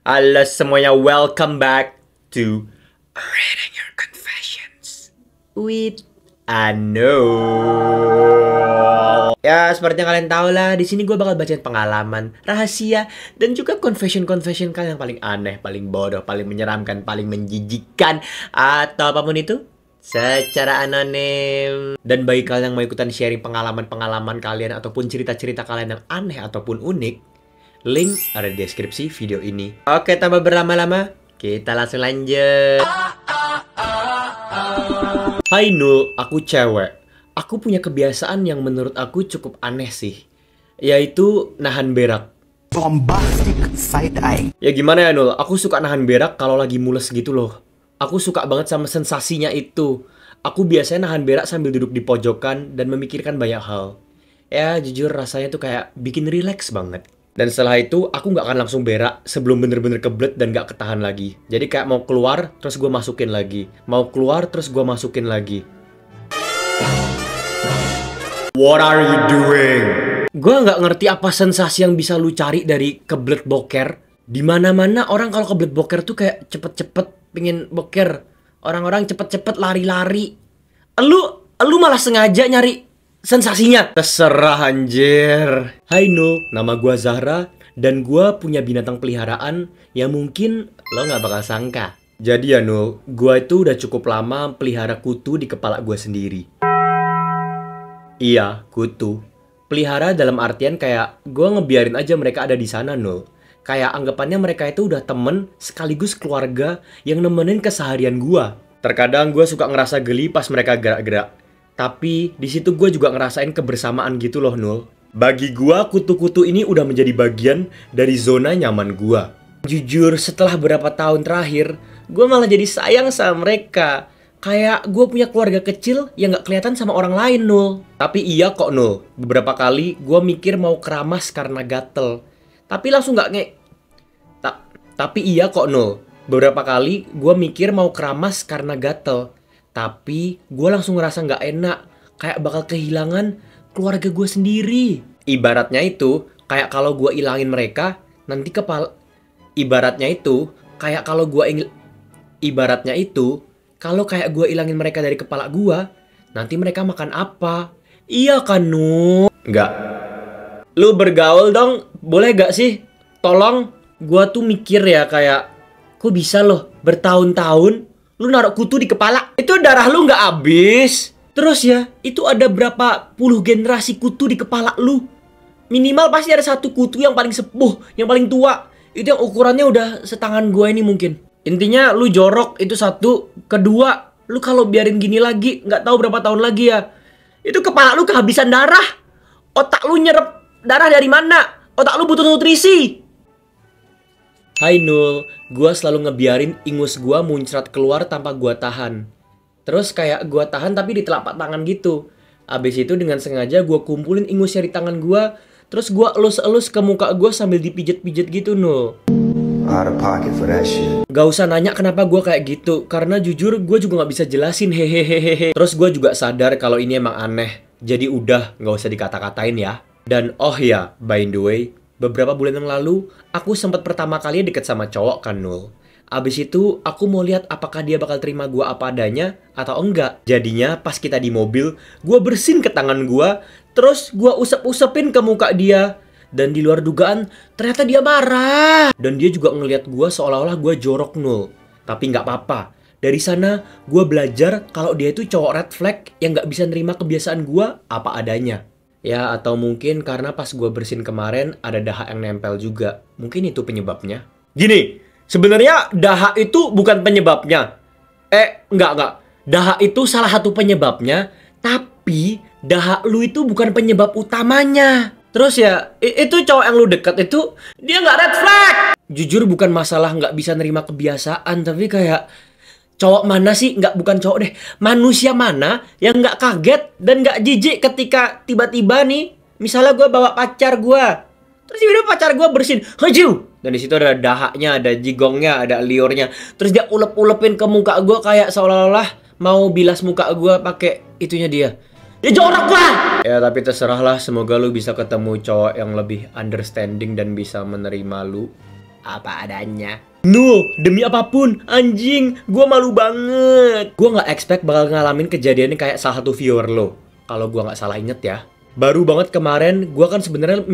Halo semuanya, welcome back to Reading Your Confessions with Anul. Ya, seperti yang kalian tahu lah, di sini gue bakal bacain pengalaman, rahasia, dan juga confession kalian yang paling aneh, paling bodoh, paling menyeramkan, paling menjijikkan, atau apapun itu, secara anonim. Dan bagi kalian yang mau ikutan sharing pengalaman-pengalaman kalian ataupun cerita-cerita kalian yang aneh ataupun unik, link ada di deskripsi video ini. Oke, tanpa berlama-lama, kita langsung lanjut. Hai Nul, aku cewek. Aku punya kebiasaan yang menurut aku cukup aneh sih, yaitu nahan berak. Bombastic side eye. Ya gimana ya Nul, aku suka nahan berak kalau lagi mules gitu loh. Aku suka banget sama sensasinya itu. Aku biasanya nahan berak sambil duduk di pojokan dan memikirkan banyak hal. Ya jujur rasanya tuh kayak bikin rileks banget. Dan setelah itu aku nggak akan langsung berak sebelum bener-bener kebelet dan nggak ketahan lagi. Jadi kayak mau keluar terus gue masukin lagi. Mau keluar terus gue masukin lagi. What are you doing? Gue nggak ngerti apa sensasi yang bisa lu cari dari kebelet boker. Dimana-mana orang kalau kebelet boker tuh kayak cepet-cepet pengen boker. Orang-orang cepet-cepet lari-lari. Lu malah sengaja nyari sensasinya. Terserah anjir. Hai Nul, nama gua Zahra dan gua punya binatang peliharaan yang mungkin lo nggak bakal sangka. Jadi ya Nul, gua itu udah cukup lama pelihara kutu di kepala gua sendiri. Iya, kutu. Pelihara dalam artian kayak gua ngebiarin aja mereka ada di sana Nul. Kayak anggapannya mereka itu udah temen sekaligus keluarga yang nemenin keseharian gua. Terkadang gua suka ngerasa geli pas mereka gerak-gerak. Tapi di situ gue juga ngerasain kebersamaan gitu loh Nul. Bagi gue kutu-kutu ini udah menjadi bagian dari zona nyaman gue. Jujur setelah beberapa tahun terakhir, gue malah jadi sayang sama mereka. Kayak gue punya keluarga kecil yang gak kelihatan sama orang lain Nul. Tapi iya kok Nul, beberapa kali gue mikir mau keramas karena gatel. Tapi langsung gak Tapi iya kok Nul, beberapa kali gue mikir mau keramas karena gatel. Tapi gue langsung ngerasa gak enak, kayak bakal kehilangan keluarga gue sendiri. Ibaratnya itu, kayak kalau gue ilangin mereka, nanti kepala... Ibaratnya itu, kayak kalau gue kayak gue ilangin mereka dari kepala gue, nanti mereka makan apa? Iya kan, Nu? Enggak. Lu bergaul dong, boleh gak sih? Tolong, gue tuh mikir ya kayak, kok bisa loh bertahun-tahun lu naruh kutu di kepala? Itu darah lu nggak habis? Terus ya, itu ada berapa puluh generasi kutu di kepala lu? Minimal pasti ada satu kutu yang paling sepuh, yang paling tua. Itu yang ukurannya udah setangan gua ini mungkin. Intinya lu jorok, itu satu. Kedua, lu kalau biarin gini lagi, nggak tahu berapa tahun lagi ya, itu kepala lu kehabisan darah. Otak lu nyerap darah dari mana? Otak lu butuh nutrisi. Hai Nul, gua selalu ngebiarin ingus gua muncrat keluar tanpa gua tahan. Terus kayak gua tahan tapi di telapak tangan gitu. Abis itu dengan sengaja gua kumpulin ingusnya di tangan gua, terus gua elus-elus ke muka gua sambil dipijet-pijet gitu Nul. Out of pocket for that shit. Gak usah nanya kenapa gua kayak gitu, karena jujur gua juga gak bisa jelasin hehehehe. Terus gua juga sadar kalau ini emang aneh, jadi udah gak usah dikata-katain ya. Dan oh ya, by the way, beberapa bulan yang lalu, aku sempat pertama kali deket sama cowok kan Nul. Abis itu, aku mau lihat apakah dia bakal terima gua apa adanya atau enggak. Jadinya, pas kita di mobil, gua bersin ke tangan gua, terus gua usap-usapin ke muka dia. Dan di luar dugaan, ternyata dia marah. Dan dia juga ngeliat gua seolah-olah gua jorok Nul. Tapi nggak apa-apa. Dari sana, gua belajar kalau dia itu cowok red flag yang nggak bisa nerima kebiasaan gua apa adanya. Ya, atau mungkin karena pas gue bersin kemarin ada dahak yang nempel juga. Mungkin itu penyebabnya. Gini, sebenarnya dahak itu bukan penyebabnya. Enggak. Dahak itu salah satu penyebabnya, tapi dahak lu itu bukan penyebab utamanya. Terus ya, itu cowok yang lu deket itu, dia nggak red flag. Jujur bukan masalah nggak bisa nerima kebiasaan, tapi kayak... Cowok mana sih, bukan cowok deh, manusia mana yang nggak kaget dan nggak jijik ketika tiba-tiba nih, misalnya gue bawa pacar gue, terus tiba-tiba pacar gue bersin, haju, dan di situ ada dahaknya, ada jigongnya, ada liurnya, terus dia ulep-ulepin ke muka gue kayak seolah-olah mau bilas muka gue pakai itunya dia. Ya jorok lah. Ya tapi terserah lah, semoga lu bisa ketemu cowok yang lebih understanding dan bisa menerima lu apa adanya. No, demi apapun, anjing, gue malu banget. Gue nggak expect bakal ngalamin kejadian kayak salah satu viewer lo. Kalau gue nggak salah inget ya. Baru banget kemarin, gue kan sebenarnya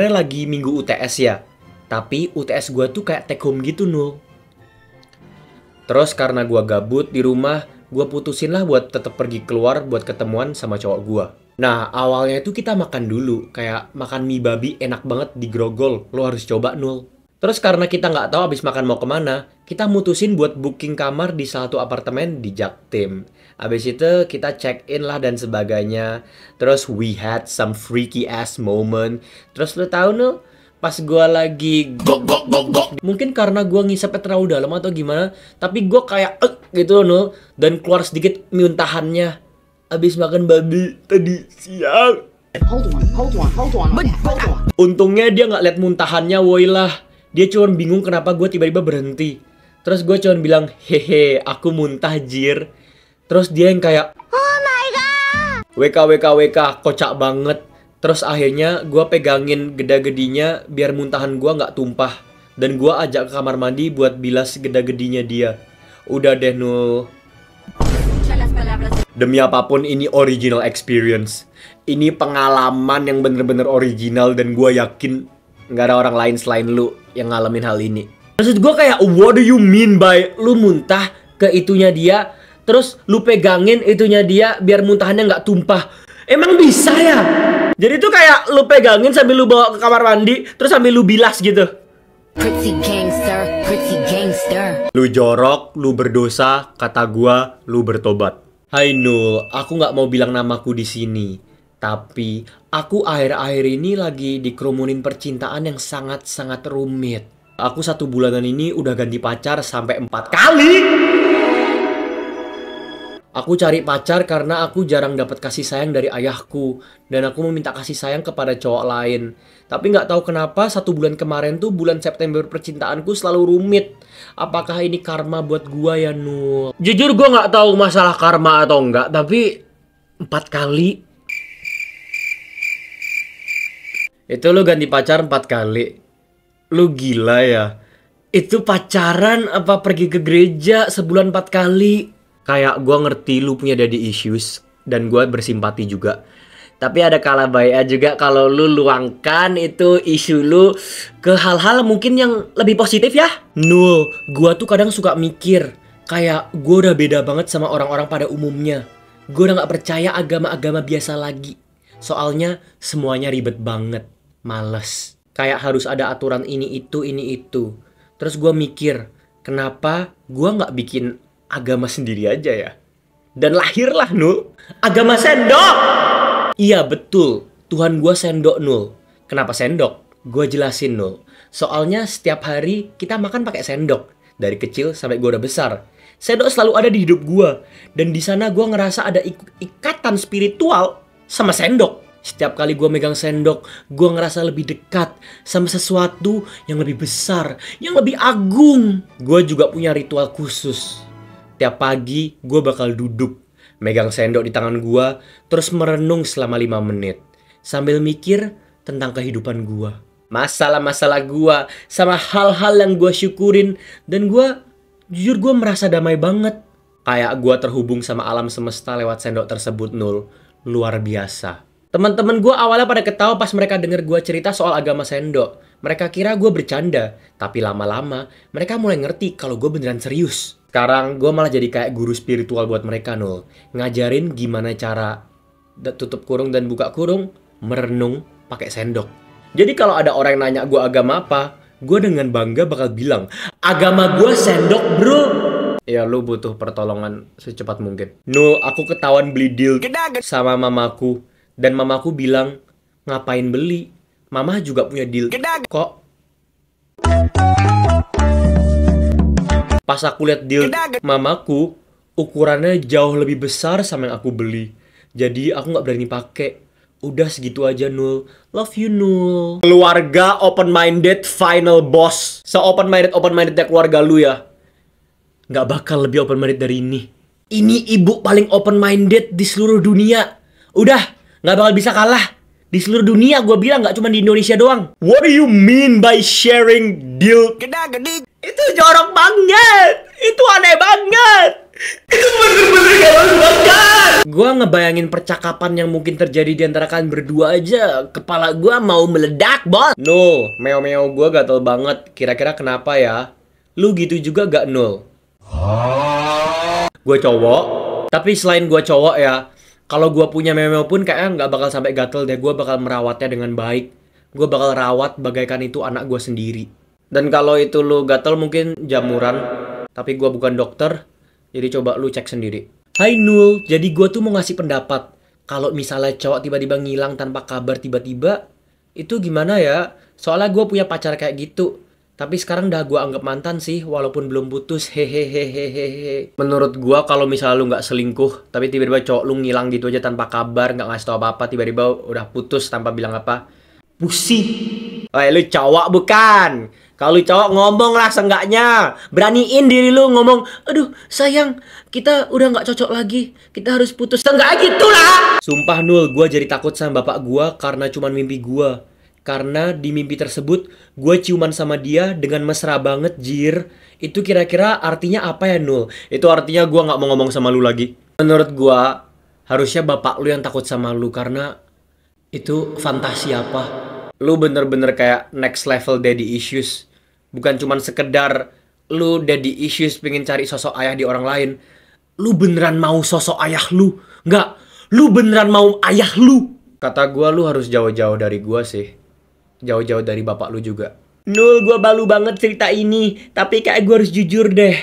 lagi minggu UTS ya. Tapi UTS gue tuh kayak take home gitu, Nul. Terus karena gue gabut di rumah, gue putusin lah buat tetap pergi keluar buat ketemuan sama cowok gue. Nah, awalnya itu kita makan dulu. Kayak makan mie babi enak banget di Grogol. Lo harus coba, Nul. Terus karena kita nggak tahu abis makan mau kemana, kita mutusin buat booking kamar di salah satu apartemen di Jaktim. Abis itu kita check in lah dan sebagainya. Terus we had some freaky ass moment. Terus lo tahu, Nul? Pas gue lagi mungkin karena gue ngisepnya terlalu dalam atau gimana, tapi gue kayak gitu, Nul. Dan keluar sedikit muntahannya. Abis makan babi tadi siang. Hold on. Untungnya dia nggak liat muntahannya, woi lah. Dia cuma bingung kenapa gue tiba-tiba berhenti. Terus gue cuma bilang, hehe, aku muntah jir. Terus dia yang kayak, oh my god, WK, kocak banget. Terus akhirnya gue pegangin geda-gedinya biar muntahan gue nggak tumpah. Dan gue ajak ke kamar mandi buat bilas geda-gedinya dia. Udah deh, Nul. Demi apapun ini original experience. Ini pengalaman yang bener-bener original dan gue yakin nggak ada orang lain selain lu yang ngalamin hal ini. Maksud gue kayak, what do you mean by lu muntah ke itunya dia, terus lu pegangin itunya dia biar muntahannya nggak tumpah? Emang bisa ya? Jadi tuh kayak lu pegangin sambil lu bawa ke kamar mandi, terus sambil lu bilas gitu. Pretty gangster. Lu jorok, lu berdosa, kata gua, lu bertobat. Hai Nul, aku nggak mau bilang namaku di sini, tapi aku akhir-akhir ini lagi dikerumunin percintaan yang sangat-sangat rumit. Aku 1 bulanan ini udah ganti pacar sampai 4 kali. Aku cari pacar karena aku jarang dapat kasih sayang dari ayahku, dan aku meminta kasih sayang kepada cowok lain. Tapi nggak tahu kenapa 1 bulan kemarin tuh bulan September percintaanku selalu rumit. Apakah ini karma buat gua ya, Nul? Jujur gua nggak tahu masalah karma atau enggak, tapi 4 kali. Itu lu ganti pacar 4 kali. Lu gila ya? Itu pacaran apa pergi ke gereja sebulan 4 kali? Kayak gue ngerti lu punya daddy issues, dan gue bersimpati juga. Tapi ada kala baiknya juga kalau lu luangkan itu isu lu ke hal-hal mungkin yang lebih positif ya. Nul, gue tuh kadang suka mikir, kayak gue udah beda banget sama orang-orang pada umumnya. Gue udah gak percaya agama-agama biasa lagi. Soalnya semuanya ribet banget, males. Kayak harus ada aturan ini itu. Terus gue mikir, kenapa gue gak bikin agama sendiri aja ya? Dan lahirlah, Nul, agama sendok. Iya betul, Tuhan gue sendok, Nul. Kenapa sendok? Gue jelasin, Nul. Soalnya setiap hari kita makan pakai sendok. Dari kecil sampai gue udah besar, sendok selalu ada di hidup gue. Dan di sana gue ngerasa ada ikatan spiritual sama sendok. Setiap kali gue megang sendok, gue ngerasa lebih dekat sama sesuatu yang lebih besar, yang lebih agung. Gue juga punya ritual khusus. Tiap pagi gue bakal duduk, megang sendok di tangan gue, terus merenung selama 5 menit. Sambil mikir tentang kehidupan gue, masalah-masalah gue, sama hal-hal yang gue syukurin. Dan jujur gue merasa damai banget. Kayak gue terhubung sama alam semesta lewat sendok tersebut, Nul. Luar biasa. Teman-teman gue awalnya pada ketawa pas mereka denger gue cerita soal agama sendok. Mereka kira gue bercanda, tapi lama-lama mereka mulai ngerti kalau gue beneran serius. Sekarang gue malah jadi kayak guru spiritual buat mereka, Nul. Ngajarin gimana cara tutup kurung dan buka kurung, merenung pakai sendok. Jadi kalau ada orang yang nanya gue agama apa, gue dengan bangga bakal bilang, agama gue sendok, bro. Ya lu butuh pertolongan secepat mungkin. Nul, aku ketahuan beli deal sama mamaku. Dan mamaku bilang, ngapain beli? Mama juga punya deal. Kok? Pas aku lihat deal mamaku, ukurannya jauh lebih besar sama yang aku beli. Jadi aku nggak berani pakai. Udah segitu aja, Nul. Love you, Nul. Keluarga open-minded final boss. Se-open-mindednya keluarga lu ya. Nggak bakal lebih open-minded dari ini. Ini ibu paling open-minded di seluruh dunia. Udah, nggak bakal bisa kalah. Di seluruh dunia gue bilang, nggak cuma di Indonesia doang. What do you mean by sharing deal? Itu jorok banget. Itu aneh banget. Itu bener-bener gak masuk akal. Gue ngebayangin percakapan yang mungkin terjadi di antara kalian berdua aja. Kepala gue mau meledak, bos. No, meo-meo gue gatel banget. Kira-kira kenapa ya? Lu gitu juga gak, Nul? Gue cowok. Tapi selain gue cowok ya, kalau gue punya meo-meo pun kayaknya nggak bakal sampai gatel deh. Gue bakal merawatnya dengan baik. Gue bakal rawat bagaikan itu anak gue sendiri. Dan kalau itu lu gatel mungkin jamuran. Tapi gue bukan dokter. Jadi coba lu cek sendiri. Hai Nul, jadi gue tuh mau ngasih pendapat. Kalau misalnya cowok tiba-tiba ngilang tanpa kabar tiba-tiba, itu gimana ya? Soalnya gue punya pacar kayak gitu. Tapi sekarang udah gue anggap mantan sih, walaupun belum putus. Hehehehehe. Menurut gue kalau misalnya lu nggak selingkuh, tapi tiba-tiba cowok lu ngilang gitu aja tanpa kabar, nggak ngasih tau apa-apa, tiba-tiba udah putus tanpa bilang apa, pusing. Lu cowok bukan? Kalau cowok ngomong lah seenggaknya. Beraniin diri lu ngomong, aduh sayang, kita udah nggak cocok lagi, kita harus putus. Enggak gitu lah. Sumpah Nul, gue jadi takut sama bapak gue karena cuman mimpi gue. Karena di mimpi tersebut, gue ciuman sama dia dengan mesra banget, jir. Itu kira-kira artinya apa ya Nul? Itu artinya gue nggak mau ngomong sama lu lagi. Menurut gue, harusnya bapak lu yang takut sama lu. Karena itu fantasi apa? Lu bener-bener kayak next level daddy issues. Bukan cuman sekedar lu daddy issues pengen cari sosok ayah di orang lain. Lu beneran mau sosok ayah lu. Enggak, lu beneran mau ayah lu. Kata gua lu harus jauh-jauh dari gua sih. Jauh-jauh dari bapak lu juga. Nul, gua malu banget cerita ini. Tapi kayak gua harus jujur deh.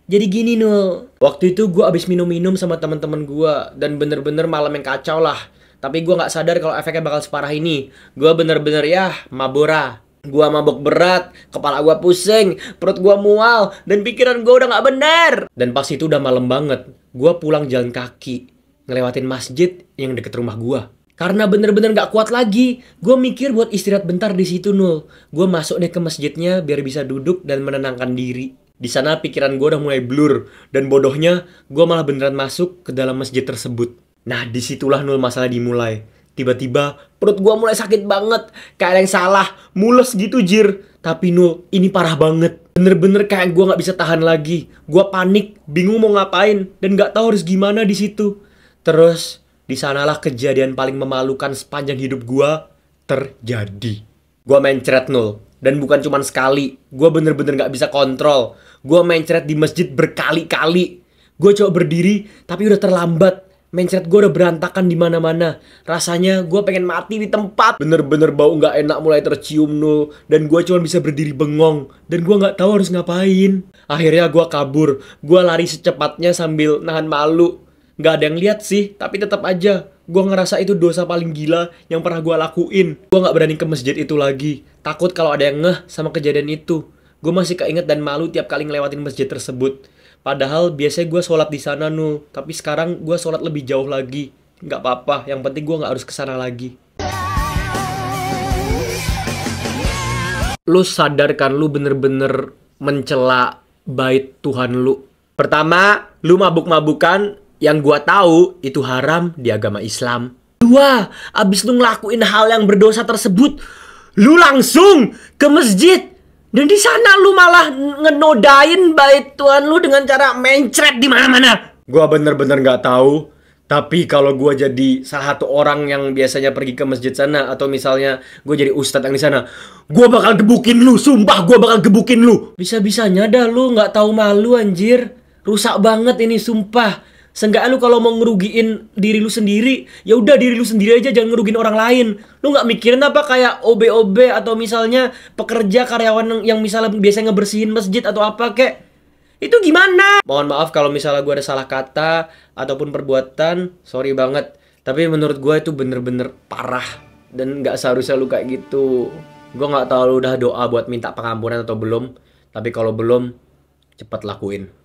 Jadi gini Nul. Waktu itu gua abis minum-minum sama teman-teman gua. Dan bener-bener malam yang kacau lah. Tapi gua gak sadar kalau efeknya bakal separah ini. Gua bener-bener ya mabora. Gua mabok berat, kepala gua pusing, perut gua mual, dan pikiran gua udah gak bener. Dan pas itu udah malam banget, gua pulang jalan kaki, ngelewatin masjid yang deket rumah gua. Karena bener-bener gak kuat lagi, gua mikir buat istirahat bentar di situ Nul. Gua masuk deh ke masjidnya biar bisa duduk dan menenangkan diri. Di sana pikiran gua udah mulai blur, dan bodohnya gua malah beneran masuk ke dalam masjid tersebut. Nah disitulah Nul masalah dimulai. Tiba-tiba perut gua mulai sakit banget. Kayak ada yang salah. Mules gitu jir. Tapi Nul, ini parah banget. Bener-bener kayak gua gak bisa tahan lagi. Gua panik, bingung mau ngapain. Dan gak tahu harus gimana di situ. Terus, disanalah kejadian paling memalukan sepanjang hidup gua terjadi. Gua mencret Nul. Dan bukan cuma sekali. Gua bener-bener gak bisa kontrol. Gua mencret di masjid berkali-kali. Gua coba berdiri, tapi udah terlambat. Mencret gue udah berantakan di mana-mana. Rasanya gue pengen mati di tempat. Bener-bener bau nggak enak mulai tercium Nul. Dan gue cuma bisa berdiri bengong. Dan gue nggak tahu harus ngapain. Akhirnya gue kabur. Gue lari secepatnya sambil nahan malu. Nggak ada yang lihat sih. Tapi tetap aja gue ngerasa itu dosa paling gila yang pernah gue lakuin. Gue nggak berani ke masjid itu lagi. Takut kalau ada yang ngeh sama kejadian itu. Gue masih keinget dan malu tiap kali ngelewatin masjid tersebut. Padahal biasanya gue sholat di sana Nul. Tapi sekarang gue sholat lebih jauh lagi. Nggak apa-apa, yang penting gue nggak harus kesana lagi. Lu sadar kan lu bener-bener mencela bait Tuhan lu. Pertama, lu mabuk-mabukan yang gue tahu itu haram di agama Islam. Dua, abis lu ngelakuin hal yang berdosa tersebut, lu langsung ke masjid. Dan di sana lu malah ngenodain bait Tuhan lu dengan cara mencret di mana-mana. Gua bener-bener nggak tahu. Tapi kalau gua jadi salah satu orang yang biasanya pergi ke masjid sana, atau misalnya gua jadi ustadz yang di sana, gua bakal gebukin lu. Sumpah, gua bakal gebukin lu. Bisa-bisanya dah lu nggak tahu malu anjir. Rusak banget ini, sumpah. Seenggaknya lu kalau mau ngerugiin diri lu sendiri, ya udah diri lu sendiri aja, jangan ngerugiin orang lain. Lu nggak mikirin apa kayak OB-OB atau misalnya pekerja karyawan yang misalnya biasanya ngebersihin masjid atau apa kek. Itu gimana? Mohon maaf kalau misalnya gue ada salah kata ataupun perbuatan, sorry banget. Tapi menurut gue itu bener-bener parah dan nggak seharusnya lu kayak gitu. Gue nggak tahu lu udah doa buat minta pengampunan atau belum. Tapi kalau belum, cepat lakuin.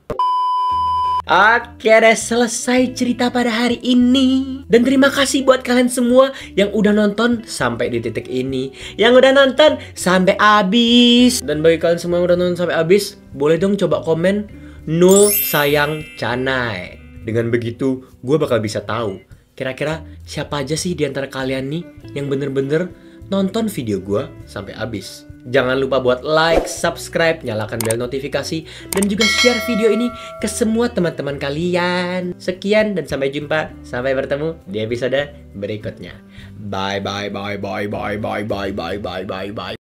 Oke deh, selesai cerita pada hari ini. Dan terima kasih buat kalian semua yang udah nonton sampai di titik ini, yang udah nonton sampai habis. Dan bagi kalian semua yang udah nonton sampai habis, boleh dong coba komen Nul sayang Canai. Dengan begitu, gue bakal bisa tahu Kira-kira siapa aja sih di antara kalian nih yang bener-bener nonton video gue sampai habis? Jangan lupa buat like, subscribe, nyalakan bel notifikasi, dan juga share video ini ke semua teman-teman kalian. Sekian dan sampai jumpa. Sampai bertemu di episode berikutnya. Bye bye bye bye bye bye bye bye bye bye bye.